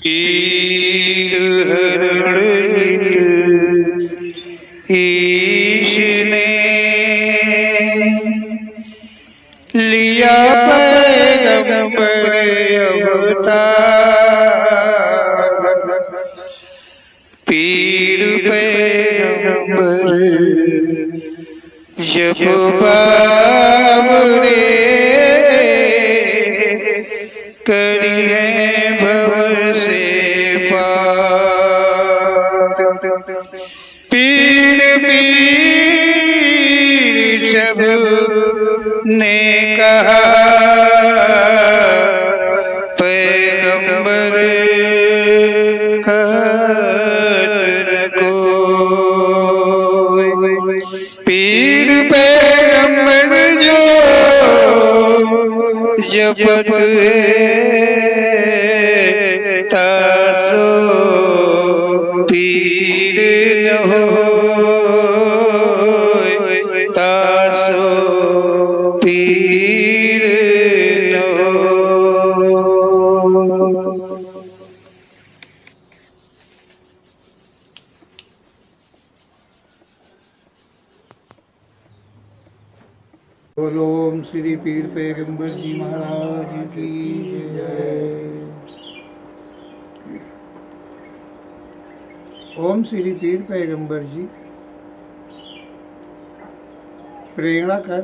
पीर हरण ईश ने लिया पैगंबर अवतार। पीर पैगंबर जब बाबरे करी है भव से पार। पीर पीर सब ने कहा पैगंबर कहत न कोई। पीर पैगंबर जो जपत है तासो पीर न होय, तासो पीर न होय। बोलो ओम श्री पीर पैगंबर जी महाराज की जय। ओम श्री पीर पैगंबर जी प्रेरणा कर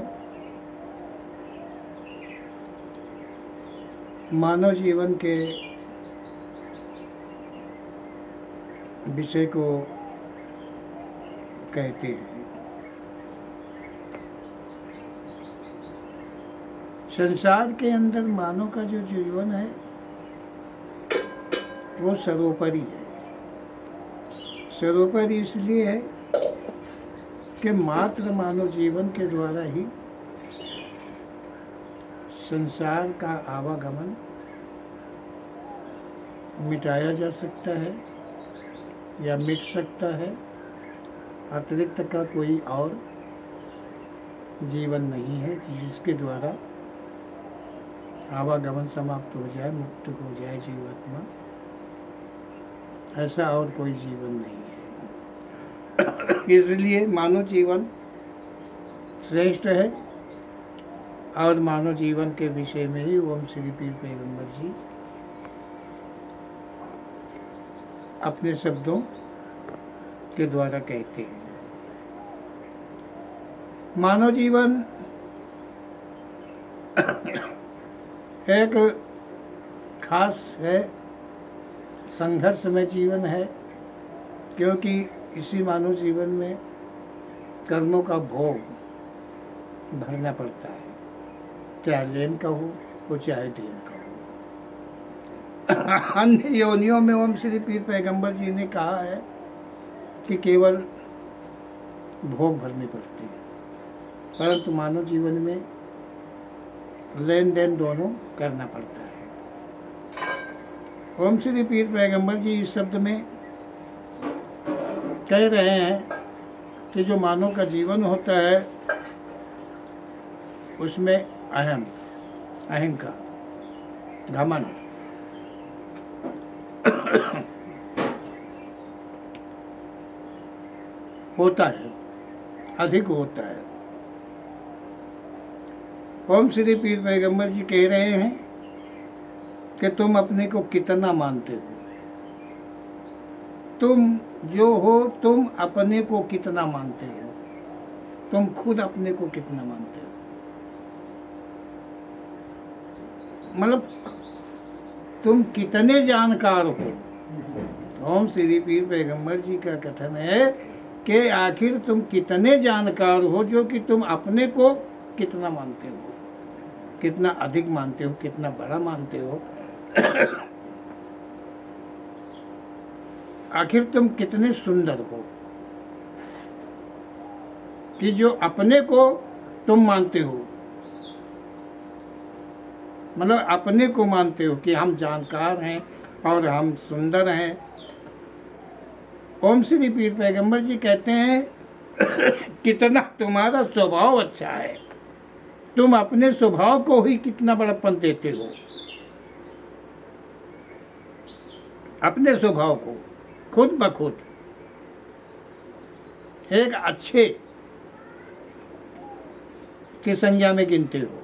मानव जीवन के विषय को कहते हैं। संसार के अंदर मानव का जो जीवन है वो सर्वोपरि है। सर्वोपरि इसलिए है कि मात्र मानव जीवन के द्वारा ही संसार का आवागमन मिटाया जा सकता है या मिट सकता है। अतिरिक्त का कोई और जीवन नहीं है जिसके द्वारा आवागमन समाप्त हो जाए, मुक्त हो जाए जीवात्मा। ऐसा और कोई जीवन नहीं है। इसलिए मानव जीवन श्रेष्ठ है और मानव जीवन के विषय में ही ओम श्री पीर पैगंबर जी अपने शब्दों के द्वारा कहते हैं। मानव जीवन एक खास है, संघर्षमय जीवन है, क्योंकि इसी मानव जीवन में कर्मों का भोग भरना पड़ता है, चाहे लेन का हो चाहे देन का हो। अन्य योनियों में ओम श्री पीर पैगंबर जी ने कहा है कि केवल भोग भरने पड़ते हैं, परंतु मानव जीवन में लेन देन दोनों करना पड़ता है। ओम श्री पीर पैगंबर जी इस शब्द में कह रहे हैं कि जो मानव का जीवन होता है उसमें अहंकार, घमंड होता है, अधिक होता है। ओम श्री पीर पैगंबर जी कह रहे हैं कि तुम अपने को कितना मानते हो। तुम जो हो तुम अपने को कितना मानते हो, तुम खुद अपने को कितना मानते हो। मतलब तुम कितने जानकार हो। ओम श्री पीर पैगंबर जी का कथन है कि आखिर तुम कितने जानकार हो, जो कि तुम अपने को कितना मानते हो, कितना अधिक मानते हो, कितना बड़ा मानते हो। आखिर तुम कितने सुंदर हो कि जो अपने को तुम मानते हो, मतलब अपने को मानते हो कि हम जानकार हैं और हम सुंदर हैं। ओम श्री पीर पैगंबर जी कहते हैं कितना तुम्हारा स्वभाव अच्छा है, तुम अपने स्वभाव को ही कितना बड़प्पन देते हो। अपने स्वभाव को खुद ब खुद एक अच्छे की संज्ञा में गिनते हो।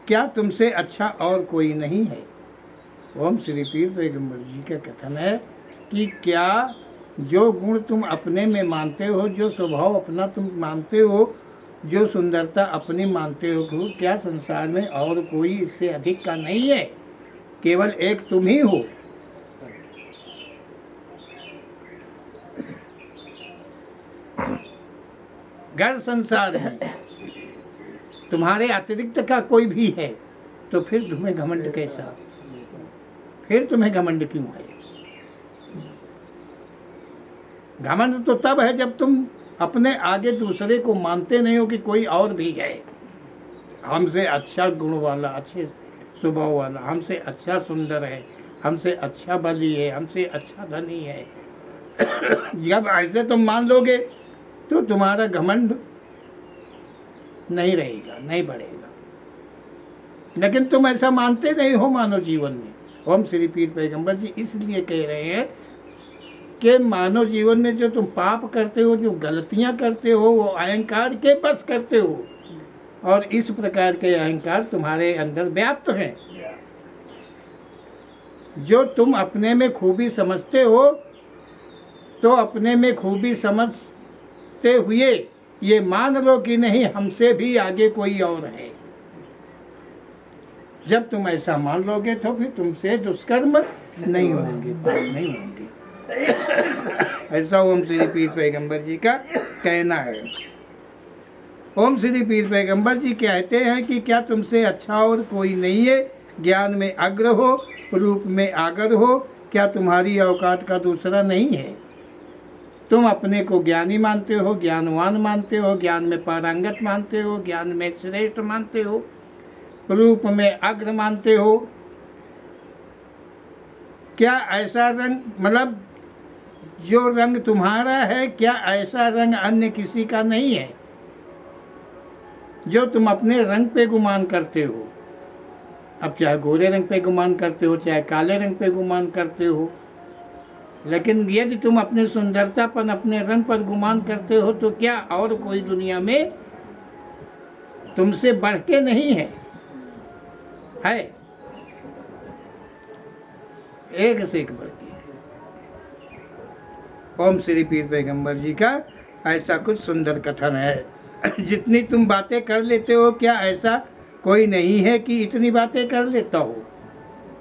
क्या तुमसे अच्छा और कोई नहीं है? ओम श्री पीर पैगंबर जी का कथन है कि क्या जो गुण तुम अपने में मानते हो, जो स्वभाव अपना तुम मानते हो, जो सुंदरता अपनी मानते हो, क्या संसार में और कोई इससे अधिक का नहीं है? केवल एक तुम ही हो। घर संसार है, तुम्हारे अतिरिक्त का कोई भी है, तो फिर तुम्हें घमंड कैसा? फिर तुम्हें घमंड क्यों है? घमंड तो तब है जब तुम अपने आगे दूसरे को मानते नहीं हो कि कोई और भी है, हमसे अच्छा गुण वाला, अच्छे स्वभाव वाला, हमसे अच्छा सुंदर है, हमसे अच्छा बली है, हमसे अच्छा धनी है। जब ऐसे तुम मान लोगे तो तुम्हारा घमंड नहीं रहेगा, नहीं बढ़ेगा। लेकिन तुम ऐसा मानते नहीं हो मानव जीवन में। ओम श्री पीर पैगंबर जी इसलिए कह रहे हैं कि मानव जीवन में जो तुम पाप करते हो, जो गलतियां करते हो, वो अहंकार के बस करते हो, और इस प्रकार के अहंकार तुम्हारे अंदर व्याप्त हैं। जो तुम अपने में खूबी समझते हो, तो अपने में खूबी समझते हुए ये मान लो कि नहीं, हमसे भी आगे कोई और है। जब तुम ऐसा मान लोगे तो फिर तुमसे दुष्कर्म नहीं होंगे, नहीं होंगे। ऐसा ओम श्री पीर पैगंबर जी का कहना है। ओम श्री पीर पैगंबर जी कहते हैं कि क्या तुमसे अच्छा और कोई नहीं है? ज्ञान में अग्र हो, रूप में आगर हो, क्या तुम्हारी औकात का दूसरा नहीं है? तुम अपने को ज्ञानी मानते हो, ज्ञानवान मानते हो, ज्ञान में पारंगत मानते हो, ज्ञान में श्रेष्ठ मानते हो, रूप में अग्र मानते हो। क्या ऐसा रंग, मतलब जो रंग तुम्हारा है, क्या ऐसा रंग अन्य किसी का नहीं है? जो तुम अपने रंग पे गुमान करते हो, अब चाहे गोरे रंग पे गुमान करते हो, चाहे काले रंग पे गुमान करते हो, लेकिन यदि तुम अपने सुंदरतापन, अपने रंग पर गुमान करते हो, तो क्या और कोई दुनिया में तुमसे बढ़ के नहीं है? एक से एक बढ़ के। ओम श्री पीर पैगंबर जी का ऐसा कुछ सुंदर कथन है। जितनी तुम बातें कर लेते हो, क्या ऐसा कोई नहीं है कि इतनी बातें कर लेता हो?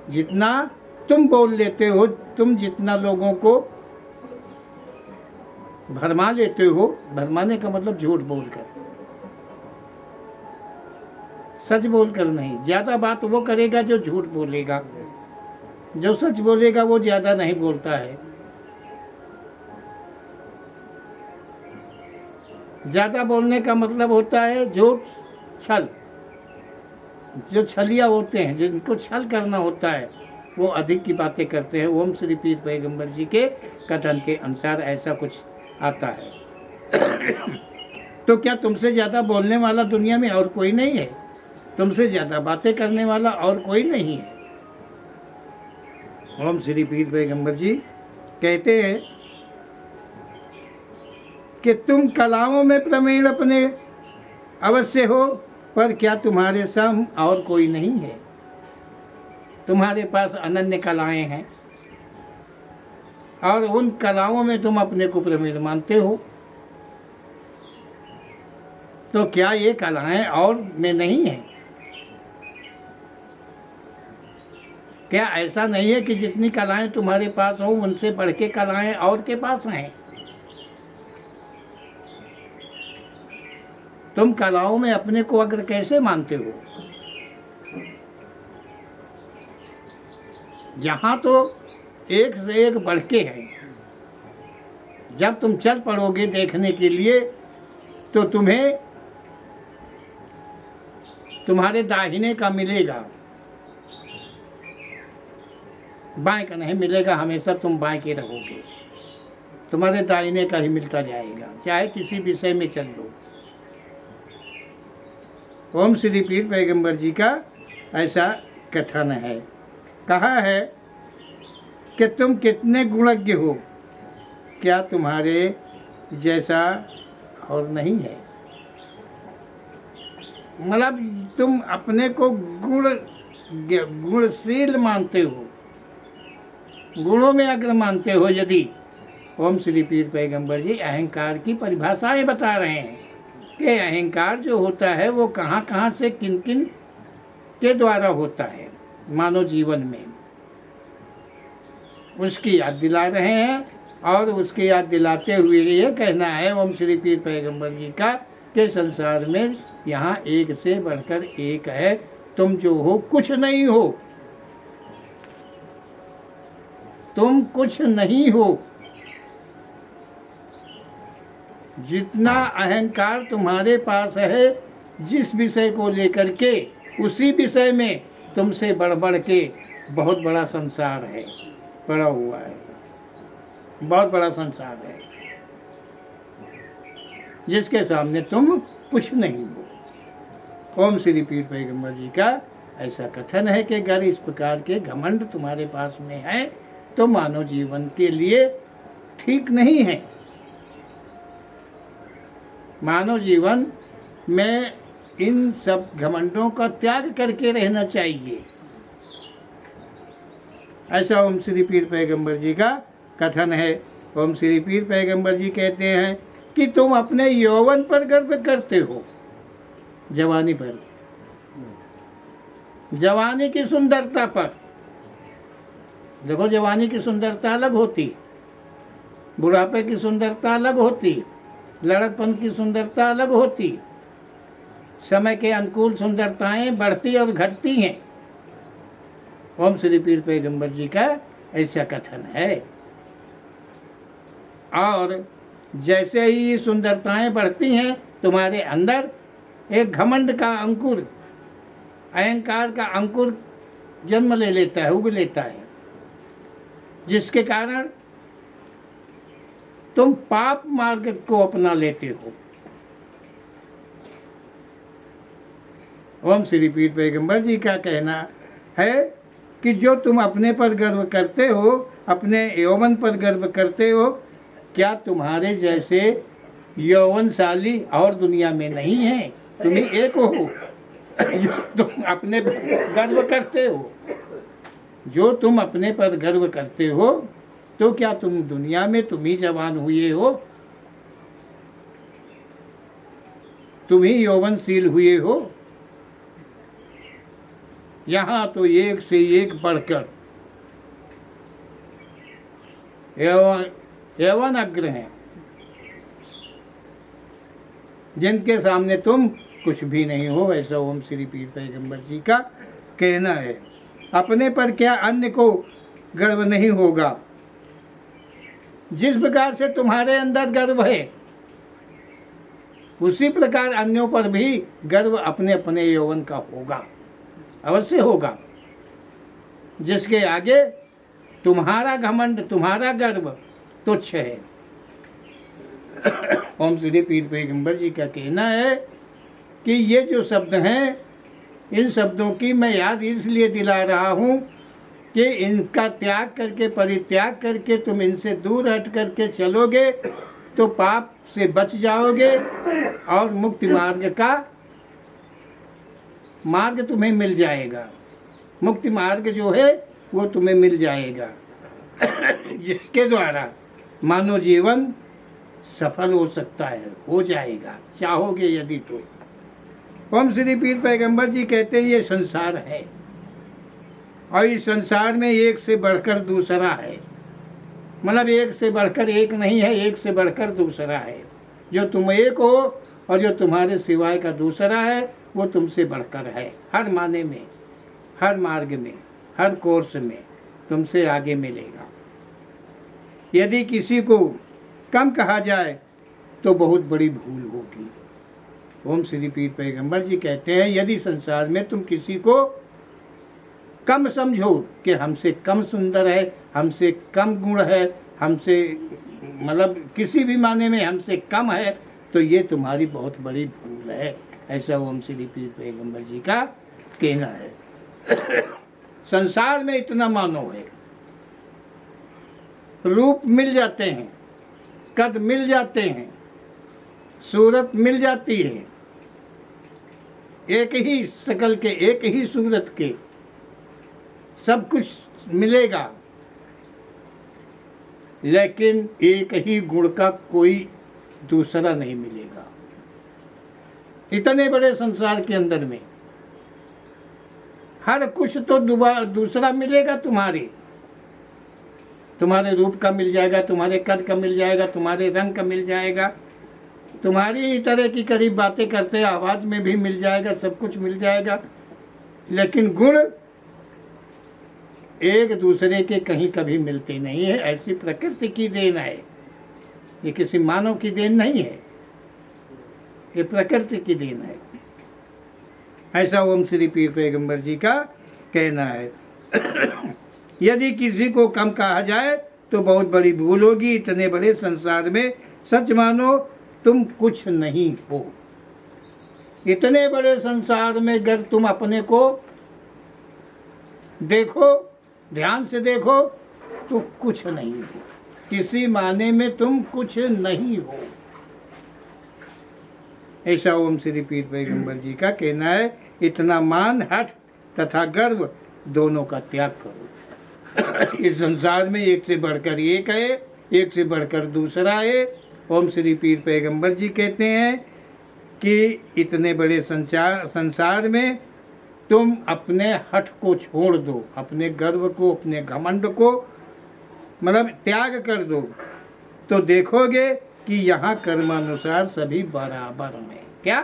जितना तुम बोल लेते हो, तुम जितना लोगों को भरमा लेते हो, भरमाने का मतलब झूठ बोलकर, सच बोलकर नहीं। ज्यादा बात वो करेगा जो झूठ बोलेगा, जो सच बोलेगा वो ज्यादा नहीं बोलता है। ज्यादा बोलने का मतलब होता है झूठ, छल। जो छलिया होते हैं, जिनको छल करना होता है, वो अधिक की बातें करते हैं। ओम श्री पीर पैगंबर जी के कथन के अनुसार ऐसा कुछ आता है। तो क्या तुमसे ज़्यादा बोलने वाला दुनिया में और कोई नहीं है? तुमसे ज़्यादा बातें करने वाला और कोई नहीं है? ओम श्री पीर पैगंबर जी कहते हैं कि तुम कलाओं में प्रवीण अपने अवश्य हो, पर क्या तुम्हारे सम और कोई नहीं है? तुम्हारे पास अनन्य कलाएं हैं, और उन कलाओं में तुम अपने को प्रवीण मानते हो, तो क्या ये कलाएं और में नहीं है? क्या ऐसा नहीं है कि जितनी कलाएं तुम्हारे पास हो, उनसे बढ़ के कलाएं और के पास हैं? तुम कलाओं में अपने को अग्र कैसे मानते हो? यहाँ तो एक से एक बढ़ के है। जब तुम चल पड़ोगे देखने के लिए, तो तुम्हें तुम्हारे दाहिने का मिलेगा, बाएं का नहीं मिलेगा। हमेशा तुम बाएं के रहोगे, तुम्हारे दाहिने का ही मिलता जाएगा, चाहे किसी विषय में चल लो। ओम श्री पीर पैगंबर जी का ऐसा कथन है। कहा है कि तुम कितने गुणज्ञ हो, क्या तुम्हारे जैसा और नहीं है। मतलब तुम अपने को गुणशील मानते हो, गुणों में अग्र मानते हो। यदि ओम श्री पीर पैगंबर जी अहंकार की परिभाषाएं बता रहे हैं कि अहंकार जो होता है वो कहाँ कहाँ से किन किन के द्वारा होता है मानव जीवन में, उसकी याद दिला रहे हैं। और उसकी याद दिलाते हुए ये कहना है ओम श्री पीर पैगंबर जी का कि संसार में यहाँ एक से बढ़कर एक है, तुम जो हो कुछ नहीं हो, तुम कुछ नहीं हो। जितना अहंकार तुम्हारे पास है जिस विषय को लेकर के, उसी विषय में तुमसे बढ़ बढ़ के बहुत बड़ा संसार है, पड़ा हुआ है, बहुत बड़ा संसार है जिसके सामने तुम कुछ नहीं हो। ओम श्री पीर पैगंबर जी का ऐसा कथन है कि अगर इस प्रकार के घमंड तुम्हारे पास में है तो मानव जीवन के लिए ठीक नहीं है। मानव जीवन में इन सब घमंडों का त्याग करके रहना चाहिए, ऐसा ओम श्री पीर पैगंबर जी का कथन है। ओम श्री पीर पैगंबर जी कहते हैं कि तुम अपने यौवन पर गर्व करते हो, जवानी पर, जवानी की सुंदरता पर। देखो जवानी की सुंदरता अलग होती, बुढ़ापे की सुंदरता अलग होती, लड़कपन की सुंदरता अलग होती, समय के अनुकूल सुंदरताएं बढ़ती और घटती हैं। ओम श्री पीर पैगंबर जी का ऐसा कथन है। और जैसे ही ये सुंदरताएं बढ़ती हैं तुम्हारे अंदर एक घमंड का अंकुर, अहंकार का अंकुर जन्म ले लेता है, उग लेता है, जिसके कारण तुम पाप मार्ग को अपना लेते हो। ओम श्री पीर पैगंबर जी का कहना है कि जो तुम अपने पर गर्व करते हो, अपने यौवन पर गर्व करते हो, क्या तुम्हारे जैसे यौवनशाली और दुनिया में नहीं है? तुम ही एक हो जो तुम अपने पर गर्व करते हो। जो तुम अपने पर गर्व करते हो तो क्या तुम दुनिया में तुम ही जवान हुए हो, तुम ही यौवनशील हुए हो? यहाँ तो एक से एक बढ़कर यौवन अग्र हैं, जिनके सामने तुम कुछ भी नहीं हो, ऐसा ओम श्री पीर पैगंबर जी का कहना है। अपने पर क्या अन्य को गर्व नहीं होगा? जिस प्रकार से तुम्हारे अंदर गर्व है उसी प्रकार अन्यों पर भी गर्व अपने अपने यौवन का होगा, अवश्य होगा। जिसके आगे तुम्हारा घमंड, तुम्हारा गर्व तुच्छ है। ओम श्री पीर पैगंबर जी का कहना है कि ये जो शब्द हैं, इन शब्दों की मैं याद इसलिए दिला रहा हूँ कि इनका त्याग करके, परित्याग करके तुम इनसे दूर हट करके चलोगे तो पाप से बच जाओगे और मुक्ति मार्ग का मार्ग तुम्हें मिल जाएगा। मुक्ति मार्ग जो है वो तुम्हें मिल जाएगा, जिसके द्वारा मानव जीवन सफल हो सकता है, हो जाएगा, चाहोगे यदि तो। ओम श्री पीर पैगंबर जी कहते हैं ये संसार है और इस संसार में एक से बढ़कर दूसरा है। मतलब एक से बढ़कर एक नहीं है, एक से बढ़कर दूसरा है। जो तुम एक हो और जो तुम्हारे सिवाय का दूसरा है वो तुमसे बढ़कर है। हर माने में, हर मार्ग में, हर कोर्स में तुमसे आगे मिलेगा। यदि किसी को कम कहा जाए तो बहुत बड़ी भूल होगी। ओम श्री पीर पैगंबर जी कहते हैं यदि संसार में तुम किसी को कम समझो कि हमसे कम सुंदर है, हमसे कम गुण है, हमसे मतलब किसी भी माने में हमसे कम है, तो ये तुम्हारी बहुत बड़ी भूल है। ऐसा ओम श्री पीर पैगंबर जी का कहना है। संसार में इतना मानव है, रूप मिल जाते हैं, कद मिल जाते हैं, सूरत मिल जाती है, एक ही शकल के, एक ही सूरत के, सब कुछ मिलेगा, लेकिन एक ही गुण का कोई दूसरा नहीं मिलेगा। इतने बड़े संसार के अंदर में हर कुछ तो दूसरा मिलेगा, तुम्हारे रूप का मिल जाएगा, तुम्हारे कद का मिल जाएगा, तुम्हारे रंग का मिल जाएगा, तुम्हारी तरह की करीब बातें करते आवाज़ में भी मिल जाएगा, सब कुछ मिल जाएगा, लेकिन गुण एक दूसरे के कहीं कभी मिलते नहीं है। ऐसी प्रकृति की देन है, ये किसी मानव की देन नहीं है, ये प्रकृति की देन है। ऐसा ओम श्री पीर पैगंबर जी का कहना है। यदि किसी को कम कहा जाए तो बहुत बड़ी भूल होगी। इतने बड़े संसार में सच मानो तुम कुछ नहीं हो। इतने बड़े संसार में अगर तुम अपने को देखो, ध्यान से देखो, तो कुछ नहीं हो। किसी माने में तुम कुछ नहीं हो। ऐसा ओम श्री पीर पैगंबर जी का कहना है। इतना मान, हठ तथा गर्व दोनों का त्याग करो। इस संसार में एक से बढ़कर एक है, एक से बढ़कर दूसरा है। ओम श्री पीर पैगंबर जी कहते हैं कि इतने बड़े संसार में तुम अपने हठ को छोड़ दो, अपने गर्व को, अपने घमंड को मतलब त्याग कर दो, तो देखोगे कि यहाँ कर्मानुसार सभी बराबर हैं। क्या?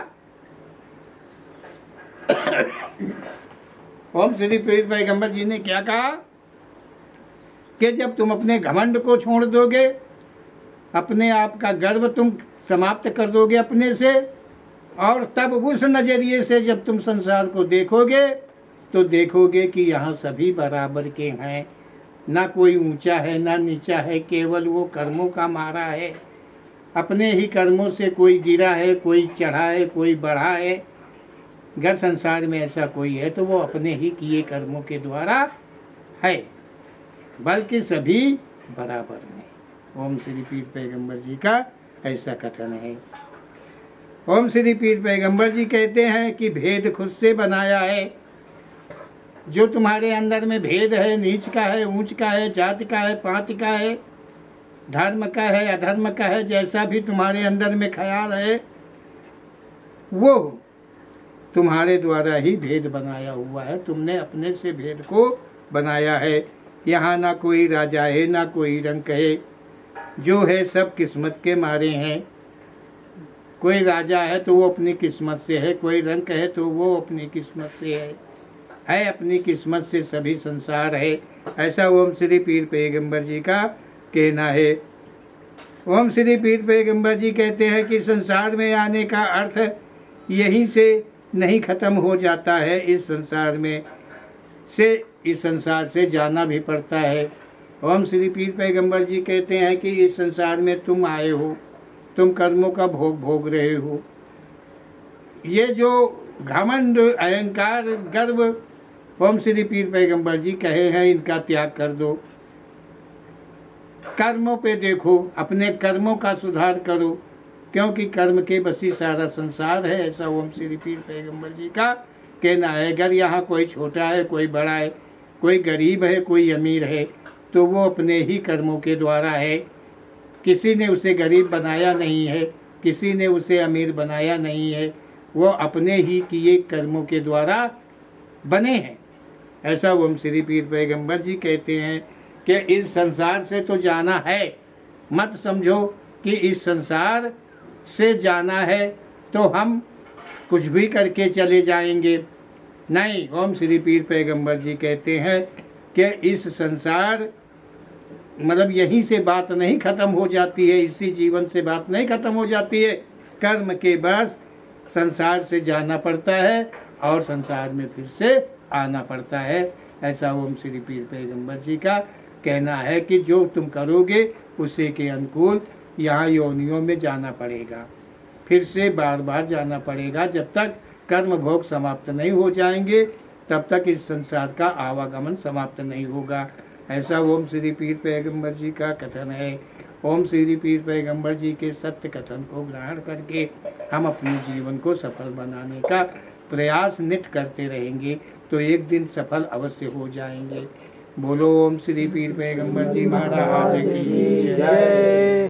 ओम श्री पीर पैगंबर जी ने क्या कहा कि जब तुम अपने घमंड को छोड़ दोगे, अपने आप का गर्व तुम समाप्त कर दोगे अपने से, और तब उस नज़रिए से जब तुम संसार को देखोगे तो देखोगे कि यहाँ सभी बराबर के हैं। ना कोई ऊंचा है ना नीचा है, केवल वो कर्मों का मारा है। अपने ही कर्मों से कोई गिरा है, कोई चढ़ा है, कोई बढ़ा है। अगर संसार में ऐसा कोई है तो वो अपने ही किए कर्मों के द्वारा है, बल्कि सभी बराबर हैं। ओम श्री पीर पैगंबर जी का ऐसा कथन है। ओम श्री पीर पैगंबर जी कहते हैं कि भेद खुद से बनाया है। जो तुम्हारे अंदर में भेद है, नीच का है, ऊंच का है, जाति का है, पात का है, धर्म का है, अधर्म का है, जैसा भी तुम्हारे अंदर में ख्याल है, वो तुम्हारे द्वारा ही भेद बनाया हुआ है। तुमने अपने से भेद को बनाया है। यहाँ ना कोई राजा है ना कोई रंक है, जो है सब किस्मत के मारे हैं। कोई राजा है तो वो अपनी किस्मत से है, कोई रंक है तो वो अपनी किस्मत से है अपनी किस्मत से सभी संसार है। ऐसा ओम श्री पीर पैगंबर जी का कहना है। ओम श्री पीर पैगंबर जी कहते हैं कि संसार में आने का अर्थ यहीं से नहीं ख़त्म हो जाता है, इस संसार से जाना भी पड़ता है। ओम श्री पीर पैगंबर जी कहते हैं कि इस संसार में तुम आए हो, तुम कर्मों का भोग भोग रहे हो। ये जो घमंड, अहंकार, गर्व ओम श्री पीर पैगंबर जी कहे हैं, इनका त्याग कर दो। कर्मों पे देखो, अपने कर्मों का सुधार करो, क्योंकि कर्म के बस ही सारा संसार है। ऐसा ओम श्री पीर पैगंबर जी का कहना है। अगर यहाँ कोई छोटा है, कोई बड़ा है, कोई गरीब है, कोई अमीर है, तो वो अपने ही कर्मों के द्वारा है। किसी ने उसे गरीब बनाया नहीं है, किसी ने उसे अमीर बनाया नहीं है, वो अपने ही किए कर्मों के द्वारा बने हैं। ऐसा ओम श्री पीर पैगंबर जी कहते हैं कि इस संसार से तो जाना है, मत समझो कि इस संसार से जाना है तो हम कुछ भी करके चले जाएंगे। नहीं, ओम श्री पीर पैगंबर जी कहते हैं कि इस संसार मतलब यहीं से बात नहीं ख़त्म हो जाती है, इसी जीवन से बात नहीं ख़त्म हो जाती है। कर्म के बस संसार से जाना पड़ता है और संसार में फिर से आना पड़ता है। ऐसा ओम श्री पीर पैगंबर जी का कहना है कि जो तुम करोगे उसी के अनुकूल यहाँ योनियों में जाना पड़ेगा, फिर से बार बार जाना पड़ेगा। जब तक कर्म भोग समाप्त नहीं हो जाएंगे तब तक इस संसार का आवागमन समाप्त नहीं होगा। ऐसा ओम श्री पीर पैगंबर जी का कथन है। ओम श्री पीर पैगंबर जी के सत्य कथन को ग्रहण करके हम अपने जीवन को सफल बनाने का प्रयास नित्य करते रहेंगे तो एक दिन सफल अवश्य हो जाएंगे। बोलो ओम श्री पीर पैगंबर जी महाराज की जय।